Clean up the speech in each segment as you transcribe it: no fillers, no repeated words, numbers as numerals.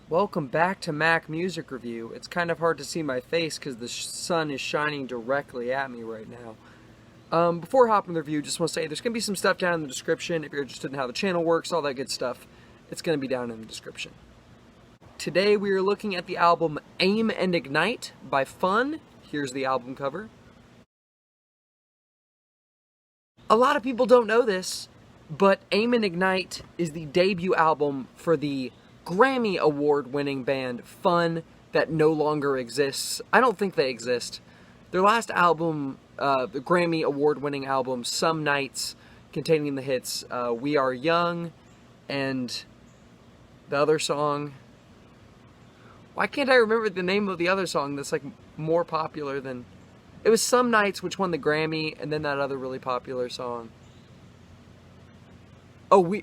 Welcome back to Mac Music Review. It's kind of hard to see my face because the sun is shining directly at me right now. Before hopping the review, just want to say there's going to be some stuff down in the description. If you're interested in how the channel works, all that good stuff, it's going to be down in the description. Today we are looking at the album Aim and Ignite by Fun. Here's the album cover. A lot of people don't know this, but Aim and Ignite is the debut album for the Grammy Award-winning band Fun that no longer exists. I don't think they exist. Their last album, the Grammy Award-winning album, Some Nights, containing the hits We Are Young and the other song. Why can't I remember the name of the other song that's like more popular than... It was Some Nights, which won the Grammy, and then that other really popular song. Oh,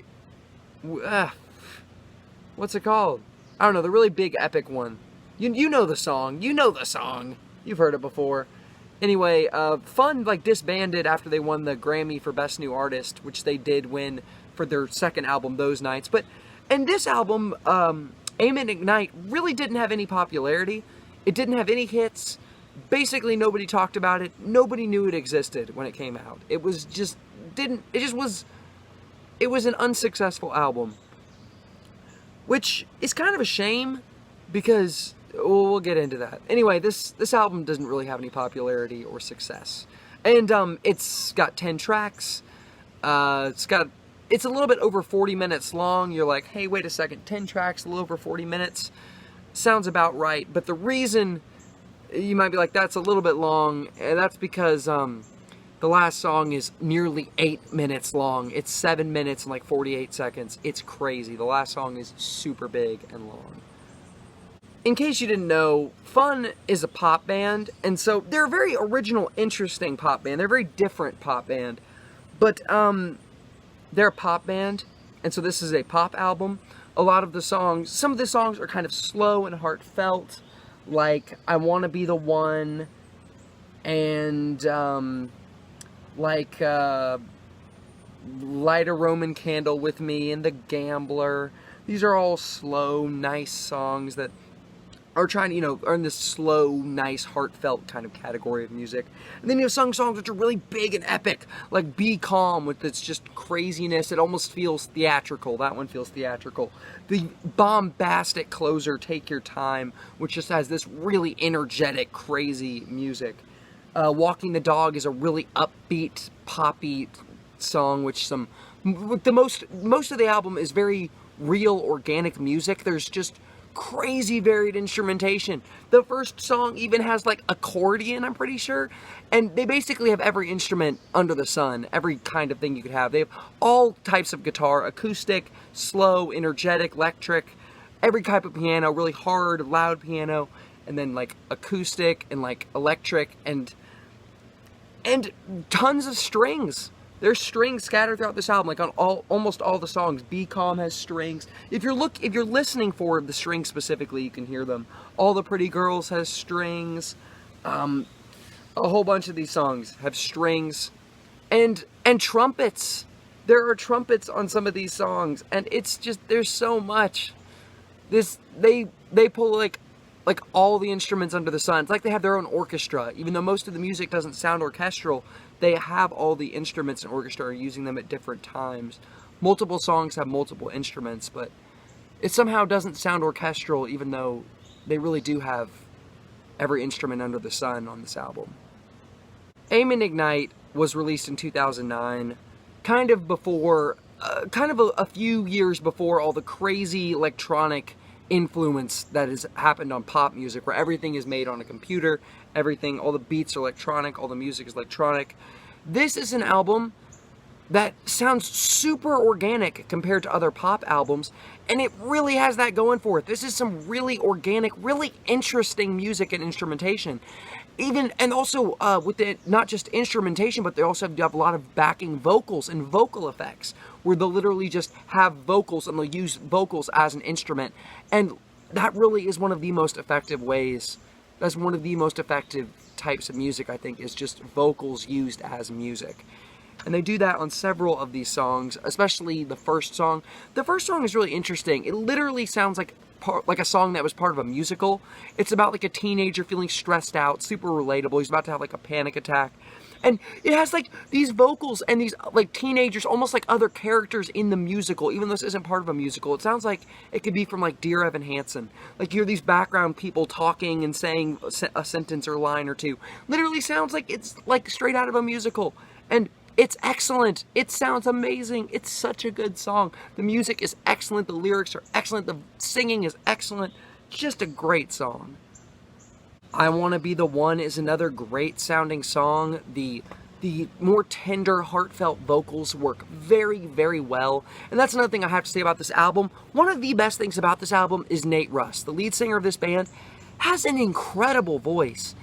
what's it called? I don't know, the really big epic one. You know the song. You know the song. You've heard it before. Anyway, Fun disbanded after they won the Grammy for Best New Artist, which they did win for their second album, Those Nights. And this album, Aim and Ignite, really didn't have any popularity. It didn't have any hits. Basically, nobody talked about it. Nobody knew it existed when it came out. It was an unsuccessful album. Which is kind of a shame, because we'll get into that. Anyway, this album doesn't really have any popularity or success. And it's got 10 tracks. It's a little bit over 40 minutes long. You're like, hey, wait a second, 10 tracks, a little over 40 minutes? Sounds about right. But the reason you might be like, that's a little bit long, and that's because the last song is nearly 8 minutes long. It's 7 minutes and 48 seconds. It's crazy. The last song is super big and long. In case you didn't know, Fun is a pop band, and so they're a very original, interesting pop band. They're a very different pop band, but they're a pop band, and so this is a pop album. A lot of the songs, some of the songs are kind of slow and heartfelt, like I Wanna Be the One, and Light a Roman Candle with Me and The Gambler. These are all slow, nice songs that are trying to, are in this slow, nice, heartfelt kind of category of music. And then you have some songs which are really big and epic, like Be Calm, with its just craziness. It almost feels theatrical. That one feels theatrical. The bombastic closer, Take Your Time, which just has this really energetic, crazy music. Walking the Dog is a really upbeat, poppy song, which most of the album is very real, organic music. There's just crazy varied instrumentation. The first song even has accordion, I'm pretty sure, and they basically have every instrument under the sun, every kind of thing you could have. They have all types of guitar, acoustic, slow, energetic, electric, every type of piano, really hard, loud piano, and then acoustic and electric and tons of strings. There's strings scattered throughout this album, on almost all the songs. Be Calm has strings. If you're listening for the strings specifically, you can hear them. All the Pretty Girls has strings. A whole bunch of these songs have strings, and trumpets. There are trumpets on some of these songs, and it's just, there's so much. They pull all the instruments under the sun. It's like they have their own orchestra. Even though most of the music doesn't sound orchestral, they have all the instruments in orchestra and using them at different times. Multiple songs have multiple instruments, but it somehow doesn't sound orchestral, even though they really do have every instrument under the sun on this album. Aim and Ignite was released in 2009, kind of a few years before all the crazy electronic influence that has happened on pop music, where everything is made on a computer, all the beats are electronic, all the music is electronic. This is an album that sounds super organic compared to other pop albums, and it really has that going for it. This is some really organic, really interesting music and instrumentation. And also with it, not just instrumentation, but they also have a lot of backing vocals and vocal effects, where they'll literally just have vocals and they'll use vocals as an instrument. And that really is one of the most effective ways. That's one of the most effective types of music, I think, is just vocals used as music. And they do that on several of these songs, especially the first song. The first song is really interesting. It literally sounds like like a song that was part of a musical. It's about like a teenager feeling stressed out, super relatable. He's about to have like a panic attack. And it has like these vocals and these like teenagers, almost like other characters in the musical, even though this isn't part of a musical. It sounds like it could be from like Dear Evan Hansen. Like you hear these background people talking and saying a sentence or a line or two. Literally sounds like it's like straight out of a musical. And it's excellent. It sounds amazing. It's such a good song. The music is excellent. The lyrics are excellent. The singing is excellent. Just a great song. I Wanna Be the One is another great sounding song. The more tender, heartfelt vocals work very, very well. And that's another thing I have to say about this album. One of the best things about this album is Nate Russ, the lead singer of this band, has an incredible voice.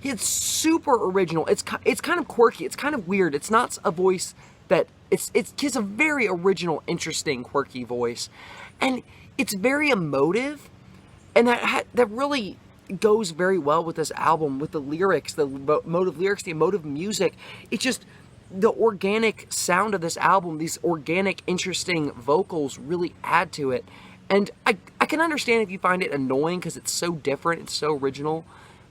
It's super original. It's kind of quirky. It's kind of weird. It's not a voice that it's a very original, interesting, quirky voice, and it's very emotive, and that really goes very well with this album, with the lyrics, the emotive lyrics, the emotive music. It's just the organic sound of this album, these organic, interesting vocals really add to it. And I can understand if you find it annoying because it's so different, it's so original,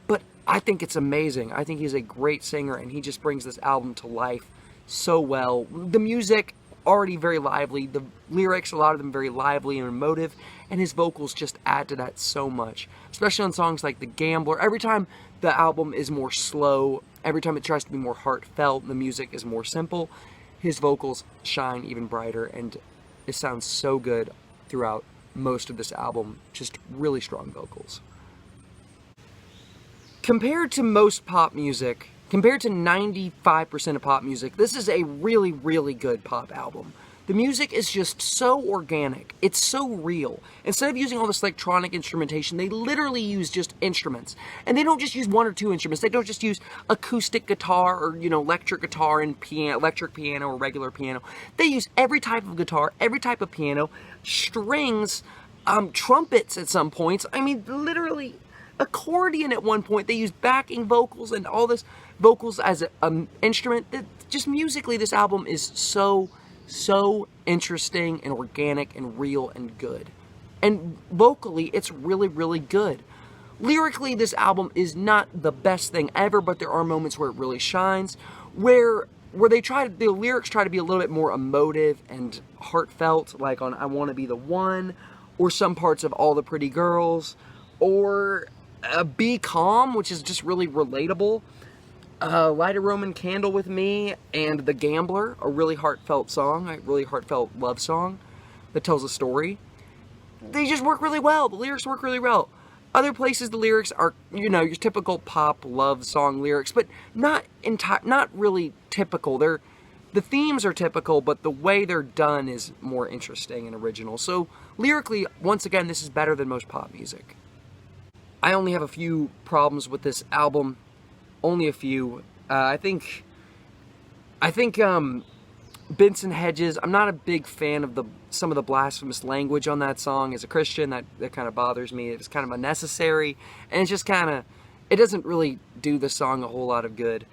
but I think it's amazing. I think he's a great singer, and he just brings this album to life so well. The music, already very lively. The lyrics, a lot of them very lively and emotive, and his vocals just add to that so much, especially on songs like The Gambler. Every time the album is more slow, every time it tries to be more heartfelt, the music is more simple, his vocals shine even brighter, and it sounds so good throughout most of this album. Just really strong vocals. Compared to most pop music, compared to 95% of pop music, this is a really, really good pop album. The music is just so organic. It's so real. Instead of using all this electronic instrumentation, they literally use just instruments. And they don't just use one or two instruments. They don't just use acoustic guitar or, electric guitar and piano, electric piano or regular piano. They use every type of guitar, every type of piano, strings, trumpets at some points. I mean, literally accordion at one point. They use backing vocals and all this vocals as an instrument. Just musically, this album is so interesting and organic and real and good. And vocally, it's really, really good. Lyrically, this album is not the best thing ever, but there are moments where it really shines, where the lyrics try to be a little bit more emotive and heartfelt, like on I Wanna Be the One, or some parts of All the Pretty Girls, or Be Calm, which is just really relatable. Light a Roman Candle with Me, and The Gambler, a really heartfelt song, a really heartfelt love song that tells a story. They just work really well. The lyrics work really well. Other places the lyrics are, your typical pop love song lyrics, but not really typical. The themes are typical, but the way they're done is more interesting and original. So lyrically, once again, this is better than most pop music. I only have a few problems with this album. Only a few. I think Benson Hedges, I'm not a big fan of some of the blasphemous language on that song. As a Christian, that kind of bothers me. It's kind of unnecessary, and it's just it doesn't really do the song a whole lot of good.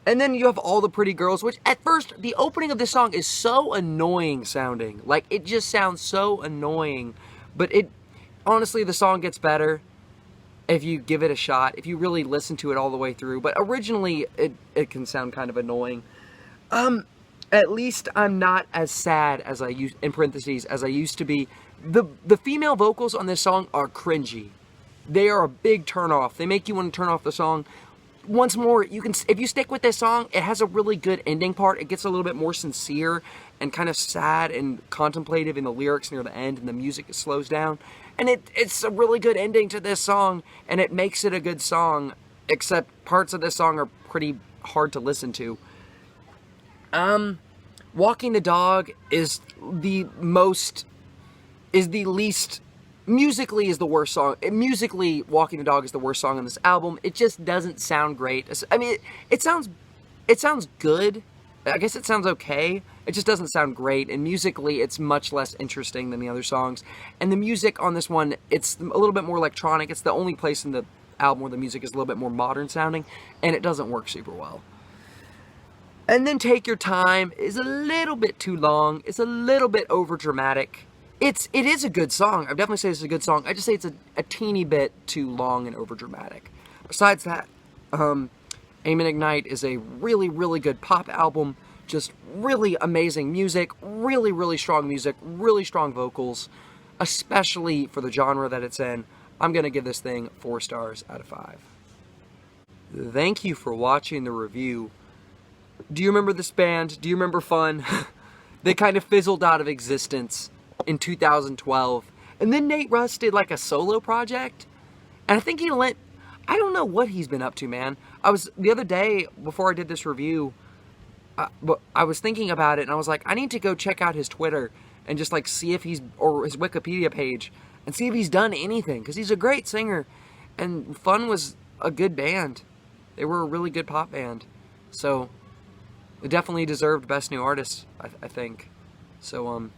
And then you have All the Pretty Girls, which at first, the opening of this song is so annoying sounding. Like, it just sounds so annoying, but honestly, the song gets better if you give it a shot, if you really listen to it all the way through. But originally, it can sound kind of annoying. At least I'm not as sad as I used, in parentheses, as I used to be. The female vocals on this song are cringy. They are a big turnoff. They make you want to turn off the song. Once more, if you stick with this song, it has a really good ending part. It gets a little bit more sincere and kind of sad and contemplative in the lyrics near the end, and the music slows down. And it's a really good ending to this song, and it makes it a good song, except parts of this song are pretty hard to listen to. Walking the Dog is the least, musically is the worst song. Musically, Walking the Dog is the worst song on this album. It just doesn't sound great. I mean, it sounds good. I guess it sounds okay. It just doesn't sound great, and musically, it's much less interesting than the other songs. And the music on this one, it's a little bit more electronic. It's the only place in the album where the music is a little bit more modern sounding, and it doesn't work super well. And then Take Your Time is a little bit too long. It's a little bit over dramatic. it is a good song. I would definitely say it's a good song. I just say it's a teeny bit too long and overdramatic. Besides that, Aim and Ignite is a really, really good pop album. Just really amazing music, really, really strong music, really strong vocals, especially for the genre that it's in. I'm going to give this thing 4 stars out of 5. Thank you for watching the review. Do you remember this band? Do you remember Fun? They kind of fizzled out of existence in 2012. And then Nate Russ did like a solo project. And I think I don't know what he's been up to, man. The other day, before I did this review, I was thinking about it, and I was like, I need to go check out his Twitter and just like see if or his Wikipedia page, and see if he's done anything, because he's a great singer, and Fun was a good band. They were a really good pop band. So, it definitely deserved Best New Artist, I think. So,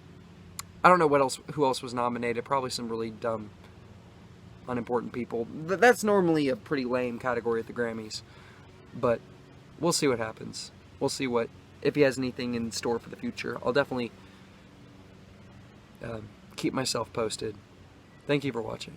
I don't know who else was nominated. Probably some really dumb, unimportant people. That's normally a pretty lame category at the Grammys. But, we'll see what happens. We'll see if he has anything in store for the future. I'll definitely keep myself posted. Thank you for watching.